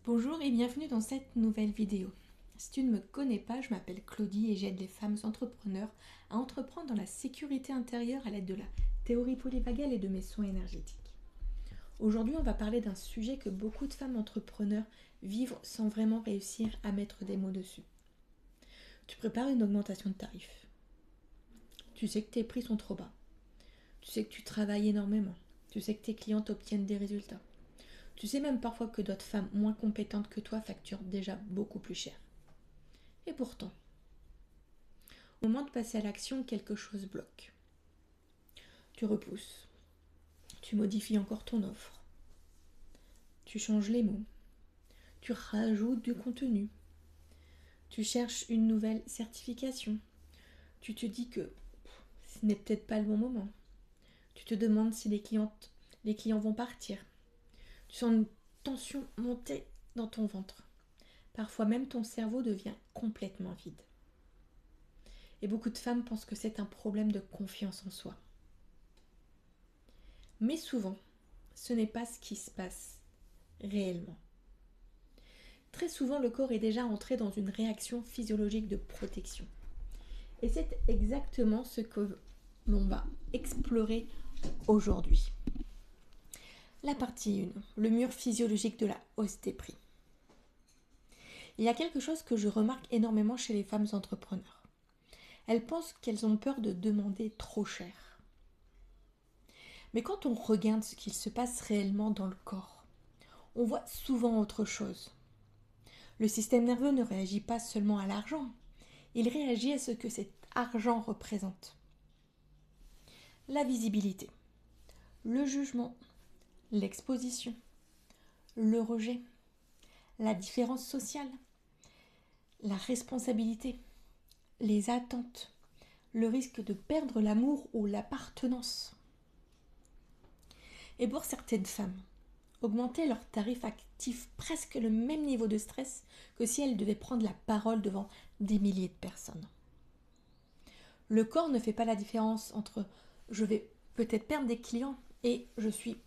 Bonjour et bienvenue dans cette nouvelle vidéo. Si tu ne me connais pas, je m'appelle Claudie et j'aide les femmes entrepreneurs à entreprendre dans la sécurité intérieure à l'aide de la théorie polyvagale et de mes soins énergétiques. Aujourd'hui, on va parler d'un sujet que beaucoup de femmes entrepreneurs vivent sans vraiment réussir à mettre des mots dessus. Tu prépares une augmentation de tarifs. Tu sais que tes prix sont trop bas. Tu sais que tu travailles énormément. Tu sais que tes clientes obtiennent des résultats. Tu sais même parfois que d'autres femmes moins compétentes que toi facturent déjà beaucoup plus cher. Et pourtant, au moment de passer à l'action, quelque chose bloque. Tu repousses. Tu modifies encore ton offre. Tu changes les mots. Tu rajoutes du contenu. Tu cherches une nouvelle certification. Tu te dis que ce n'est peut-être pas le bon moment. Tu te demandes si les clients vont partir. Tu sens une tension monter dans ton ventre. Parfois même ton cerveau devient complètement vide. Et beaucoup de femmes pensent que c'est un problème de confiance en soi. Mais souvent, ce n'est pas ce qui se passe réellement. Très souvent, le corps est déjà entré dans une réaction physiologique de protection. Et c'est exactement ce que l'on va explorer aujourd'hui. La partie 1, le mur physiologique de la hausse des prix. Il y a quelque chose que je remarque énormément chez les femmes entrepreneurs. Elles pensent qu'elles ont peur de demander trop cher. Mais quand on regarde ce qu'il se passe réellement dans le corps, on voit souvent autre chose. Le système nerveux ne réagit pas seulement à l'argent, il réagit à ce que cet argent représente. La visibilité, le jugement, l'exposition, le rejet, la différence sociale, la responsabilité, les attentes, le risque de perdre l'amour ou l'appartenance. Et pour certaines femmes, augmenter leur tarif active presque le même niveau de stress que si elles devaient prendre la parole devant des milliers de personnes. Le corps ne fait pas la différence entre je vais peut-être perdre des clients et je suis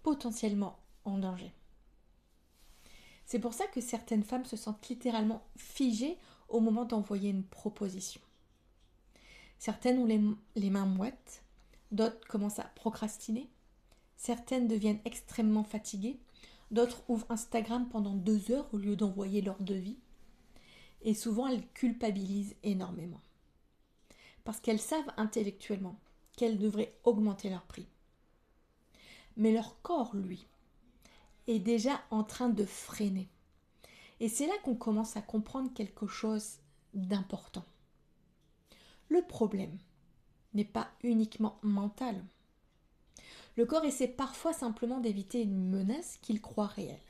potentiellement en danger. C'est pour ça que certaines femmes se sentent littéralement figées au moment d'envoyer une proposition. Certaines ont les mains moites, d'autres commencent à procrastiner, certaines deviennent extrêmement fatiguées, d'autres ouvrent Instagram pendant 2 heures au lieu d'envoyer leur devis, et souvent elles culpabilisent énormément. Parce qu'elles savent intellectuellement qu'elles devraient augmenter leur prix. Mais leur corps, lui, est déjà en train de freiner. Et c'est là qu'on commence à comprendre quelque chose d'important. Le problème n'est pas uniquement mental. Le corps essaie parfois simplement d'éviter une menace qu'il croit réelle.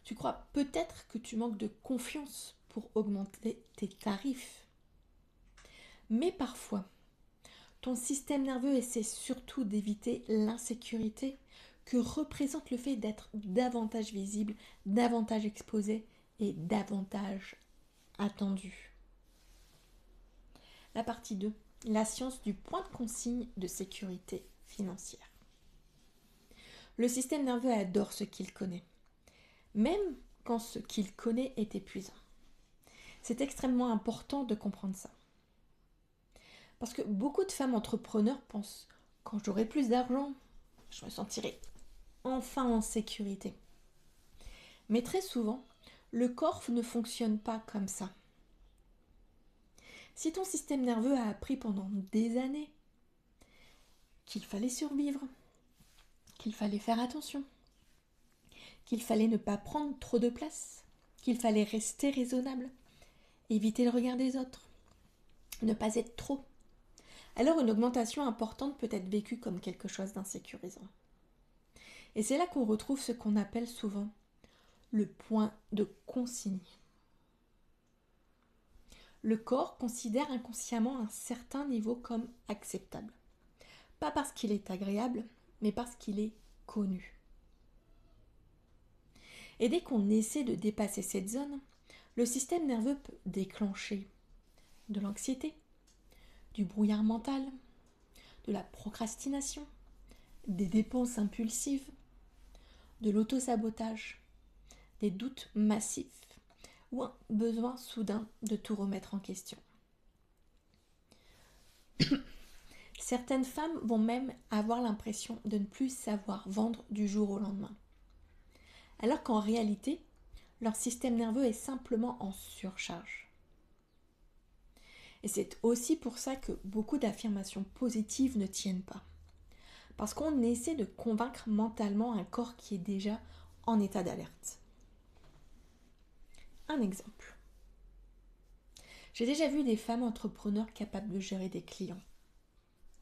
Tu crois peut-être que tu manques de confiance pour augmenter tes tarifs. Mais parfois, ton système nerveux essaie surtout d'éviter l'insécurité que représente le fait d'être davantage visible, davantage exposé et davantage attendu. La partie 2, la science du point de consigne de sécurité financière. Le système nerveux adore ce qu'il connaît, même quand ce qu'il connaît est épuisant. C'est extrêmement important de comprendre ça. Parce que beaucoup de femmes entrepreneurs pensent « quand j'aurai plus d'argent, je me sentirai enfin en sécurité ». Mais très souvent, le corps ne fonctionne pas comme ça. Si ton système nerveux a appris pendant des années qu'il fallait survivre, qu'il fallait faire attention, qu'il fallait ne pas prendre trop de place, qu'il fallait rester raisonnable, éviter le regard des autres, ne pas être trop, alors une augmentation importante peut être vécue comme quelque chose d'insécurisant. Et c'est là qu'on retrouve ce qu'on appelle souvent le point de consigne. Le corps considère inconsciemment un certain niveau comme acceptable. Pas parce qu'il est agréable, mais parce qu'il est connu. Et dès qu'on essaie de dépasser cette zone, le système nerveux peut déclencher de l'anxiété, du brouillard mental, de la procrastination, des dépenses impulsives, de l'auto-sabotage, des doutes massifs ou un besoin soudain de tout remettre en question. Certaines femmes vont même avoir l'impression de ne plus savoir vendre du jour au lendemain, alors qu'en réalité, leur système nerveux est simplement en surcharge. Et c'est aussi pour ça que beaucoup d'affirmations positives ne tiennent pas. Parce qu'on essaie de convaincre mentalement un corps qui est déjà en état d'alerte. Un exemple. J'ai déjà vu des femmes entrepreneurs capables de gérer des clients,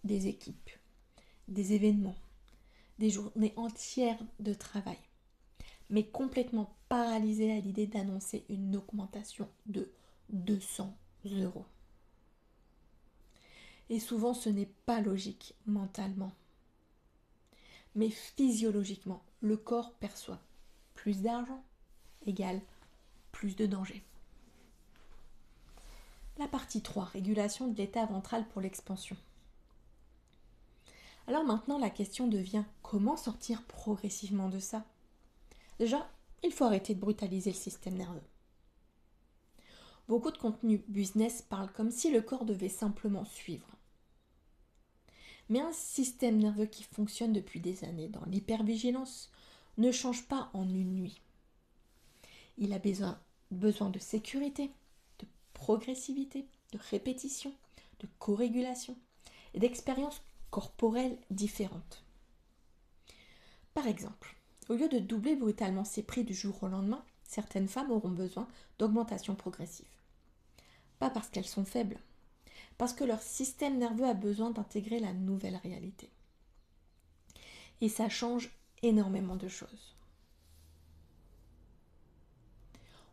des équipes, des événements, des journées entières de travail, mais complètement paralysées à l'idée d'annoncer une augmentation de 200 €. Et souvent, ce n'est pas logique mentalement. Mais physiologiquement, le corps perçoit plus d'argent égale plus de danger. La partie 3, régulation de l'état ventral pour l'expansion. Alors maintenant, la question devient comment sortir progressivement de ça ? Déjà, il faut arrêter de brutaliser le système nerveux. Beaucoup de contenus business parlent comme si le corps devait simplement suivre. Mais un système nerveux qui fonctionne depuis des années dans l'hypervigilance ne change pas en une nuit. Il a besoin de sécurité, de progressivité, de répétition, de co-régulation et d'expériences corporelles différentes. Par exemple, au lieu de doubler brutalement ses prix du jour au lendemain, certaines femmes auront besoin d'augmentation progressive. Pas parce qu'elles sont faibles, parce que leur système nerveux a besoin d'intégrer la nouvelle réalité. Et ça change énormément de choses.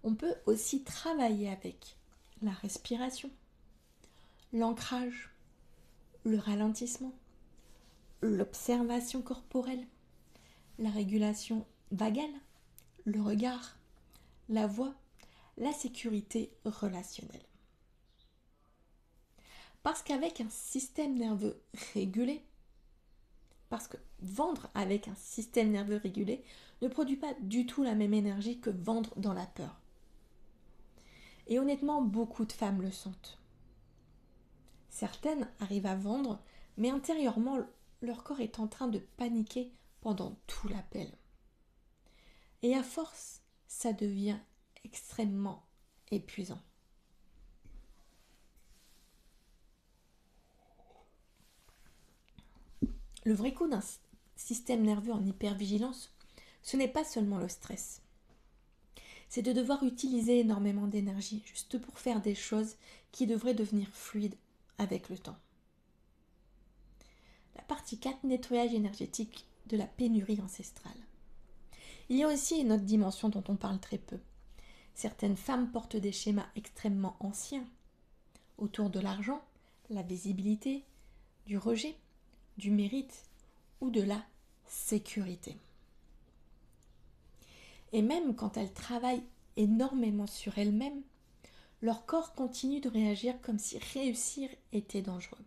On peut aussi travailler avec la respiration, l'ancrage, le ralentissement, l'observation corporelle, la régulation vagale, le regard, la voix, la sécurité relationnelle. Parce qu'avec un système nerveux régulé, parce que vendre avec un système nerveux régulé ne produit pas du tout la même énergie que vendre dans la peur. Et honnêtement, beaucoup de femmes le sentent. Certaines arrivent à vendre, mais intérieurement, leur corps est en train de paniquer pendant tout l'appel. Et à force, ça devient extrêmement épuisant. Le vrai coup d'un système nerveux en hypervigilance, ce n'est pas seulement le stress. C'est de devoir utiliser énormément d'énergie juste pour faire des choses qui devraient devenir fluides avec le temps. La partie 4, nettoyage énergétique de la pénurie ancestrale. Il y a aussi une autre dimension dont on parle très peu. Certaines femmes portent des schémas extrêmement anciens autour de l'argent, la visibilité, du rejet, du mérite ou de la sécurité. Et même quand elles travaillent énormément sur elles-mêmes, leur corps continue de réagir comme si réussir était dangereux.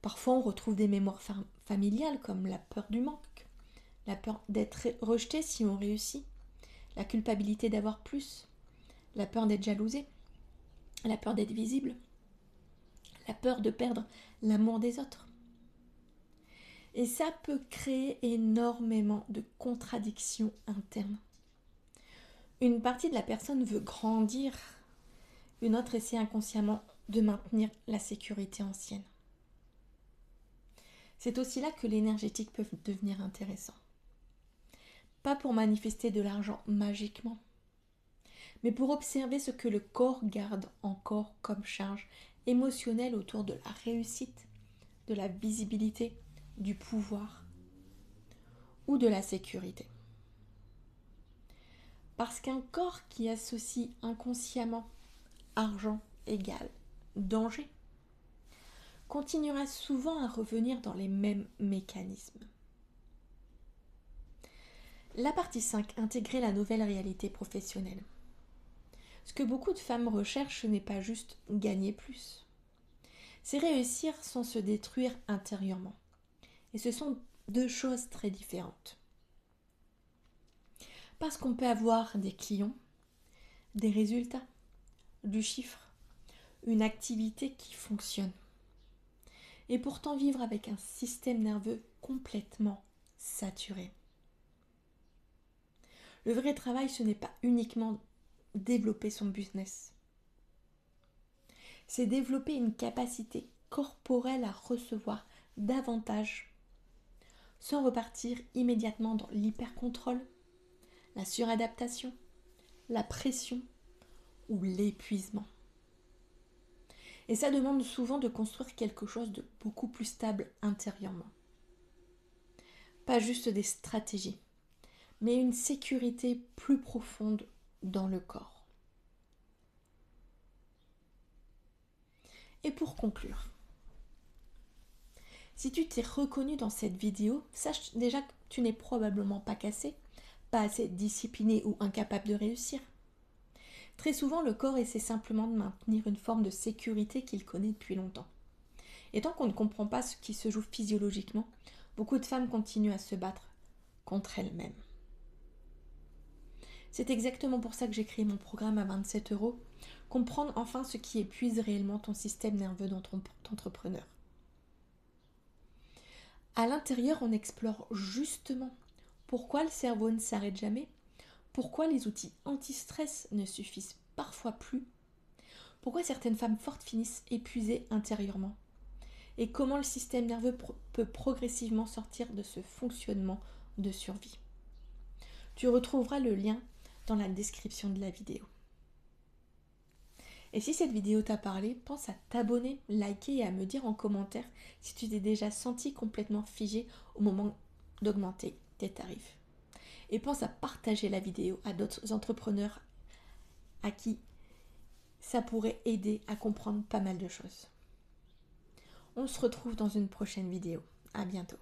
Parfois, on retrouve des mémoires familiales comme la peur du manque, la peur d'être rejeté si on réussit, la culpabilité d'avoir plus, la peur d'être jalousé, la peur d'être visible, la peur de perdre l'amour des autres. Et ça peut créer énormément de contradictions internes. Une partie de la personne veut grandir, une autre essaie inconsciemment de maintenir la sécurité ancienne. C'est aussi là que l'énergétique peut devenir intéressant. Pas pour manifester de l'argent magiquement, mais pour observer ce que le corps garde encore comme charge émotionnelle autour de la réussite, de la visibilité, du pouvoir ou de la sécurité. Parce qu'un corps qui associe inconsciemment argent égale danger continuera souvent à revenir dans les mêmes mécanismes. La partie 5, intégrer la nouvelle réalité professionnelle. Ce que beaucoup de femmes recherchent, ce n'est pas juste gagner plus. C'est réussir sans se détruire intérieurement. Et ce sont deux choses très différentes. Parce qu'on peut avoir des clients, des résultats, du chiffre, une activité qui fonctionne. Et pourtant vivre avec un système nerveux complètement saturé. Le vrai travail, ce n'est pas uniquement développer son business. C'est développer une capacité corporelle à recevoir davantage, sans repartir immédiatement dans l'hypercontrôle, la suradaptation, la pression ou l'épuisement. Et ça demande souvent de construire quelque chose de beaucoup plus stable intérieurement. Pas juste des stratégies, mais une sécurité plus profonde dans le corps. Et pour conclure, si tu t'es reconnu dans cette vidéo, sache déjà que tu n'es probablement pas cassé, pas assez discipliné ou incapable de réussir. Très souvent, le corps essaie simplement de maintenir une forme de sécurité qu'il connaît depuis longtemps. Et tant qu'on ne comprend pas ce qui se joue physiologiquement, beaucoup de femmes continuent à se battre contre elles-mêmes. C'est exactement pour ça que j'ai créé mon programme à 27 €, comprendre enfin ce qui épuise réellement ton système nerveux d'entrepreneur. À l'intérieur, on explore justement pourquoi le cerveau ne s'arrête jamais, pourquoi les outils anti-stress ne suffisent parfois plus, pourquoi certaines femmes fortes finissent épuisées intérieurement, et comment le système nerveux peut progressivement sortir de ce fonctionnement de survie. Tu retrouveras le lien dans la description de la vidéo. Et si cette vidéo t'a parlé, pense à t'abonner, liker et à me dire en commentaire si tu t'es déjà senti complètement figé au moment d'augmenter tes tarifs. Et pense à partager la vidéo à d'autres entrepreneurs à qui ça pourrait aider à comprendre pas mal de choses. On se retrouve dans une prochaine vidéo. À bientôt.